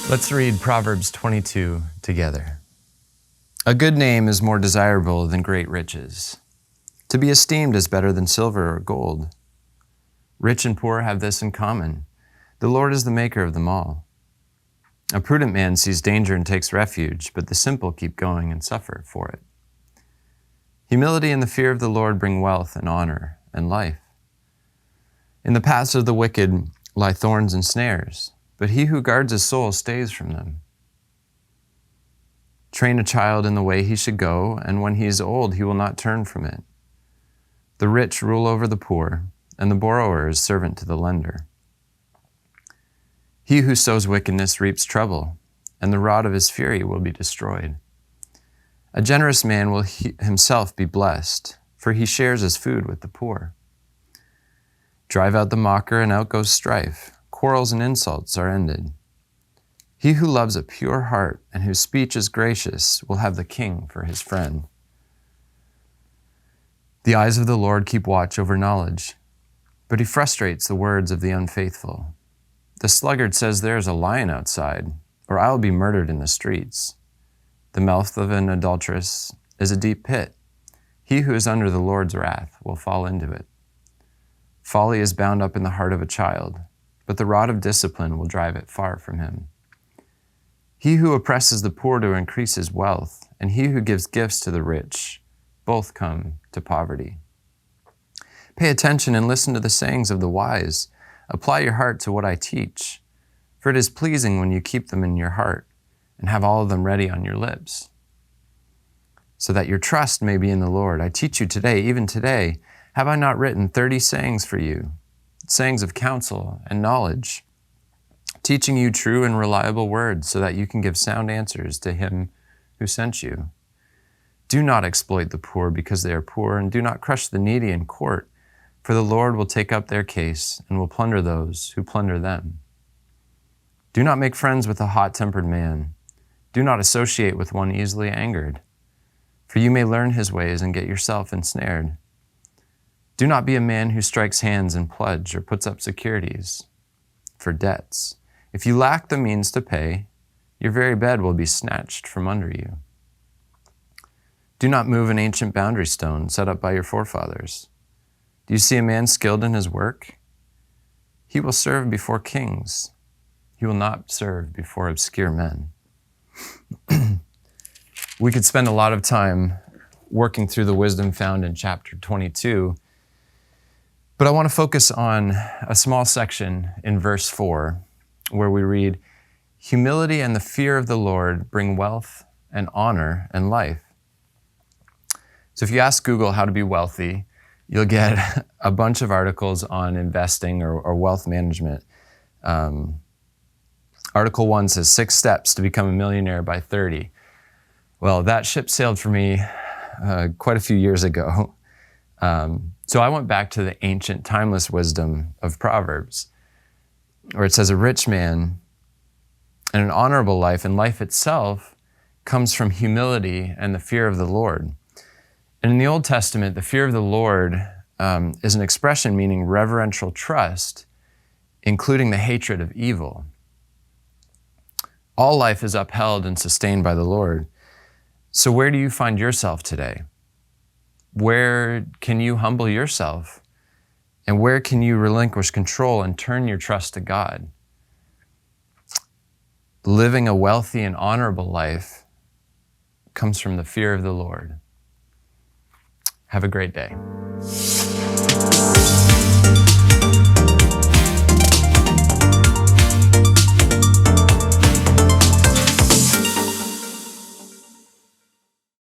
Let's read Proverbs 22 together. A good name is more desirable than great riches. To be esteemed is better than silver or gold. Rich and poor have this in common. The Lord is the maker of them all. A prudent man sees danger and takes refuge, but the simple keep going and suffer for it. Humility and the fear of the Lord bring wealth and honor and life. In the paths of the wicked lie thorns and snares, but he who guards his soul stays from them. Train a child in the way he should go, and when he is old, he will not turn from it. The rich rule over the poor, and the borrower is servant to the lender. He who sows wickedness reaps trouble, and the rod of his fury will be destroyed. A generous man will himself be blessed, for he shares his food with the poor. Drive out the mocker, and out goes strife. Quarrels and insults are ended. He who loves a pure heart and whose speech is gracious will have the king for his friend. The eyes of the Lord keep watch over knowledge, but he frustrates the words of the unfaithful. The sluggard says, "There is a lion outside," or "I will be murdered in the streets." The mouth of an adulteress is a deep pit. He who is under the Lord's wrath will fall into it. Folly is bound up in the heart of a child, but the rod of discipline will drive it far from him. He who oppresses the poor to increase his wealth, and he who gives gifts to the rich, both come to poverty. Pay attention and listen to the sayings of the wise. Apply your heart to what I teach, for it is pleasing when you keep them in your heart and have all of them ready on your lips, so that your trust may be in the Lord. I teach you today, even today. Have I not written 30 sayings for you? Sayings of counsel and knowledge, teaching you true and reliable words so that you can give sound answers to him who sent you. Do not exploit the poor because they are poor, and do not crush the needy in court, for the Lord will take up their case and will plunder those who plunder them. Do not make friends with a hot-tempered man. Do not associate with one easily angered, for you may learn his ways and get yourself ensnared. Do not be a man who strikes hands in pledge or puts up securities for debts. If you lack the means to pay, your very bed will be snatched from under you. Do not move an ancient boundary stone set up by your forefathers. Do you see a man skilled in his work? He will serve before kings. He will not serve before obscure men. We could spend a lot of time working through the wisdom found in chapter 22, but I want to focus on a small section in verse 4, where we read, "Humility and the fear of the Lord bring wealth and honor and life." So if you ask Google how to be wealthy, you'll get a bunch of articles on investing or wealth management. Article 1 says 6 steps to become a millionaire by 30. Well, that ship sailed for me quite a few years ago. So I went back to the ancient, timeless wisdom of Proverbs, where it says a rich man and an honorable life and life itself comes from humility and the fear of the Lord. And in the Old Testament, the fear of the Lord is an expression meaning reverential trust, including the hatred of evil. All life is upheld and sustained by the Lord. So where do you find yourself today? Where can you humble yourself? And where can you relinquish control and turn your trust to God? Living a wealthy and honorable life comes from the fear of the Lord. Have a great day.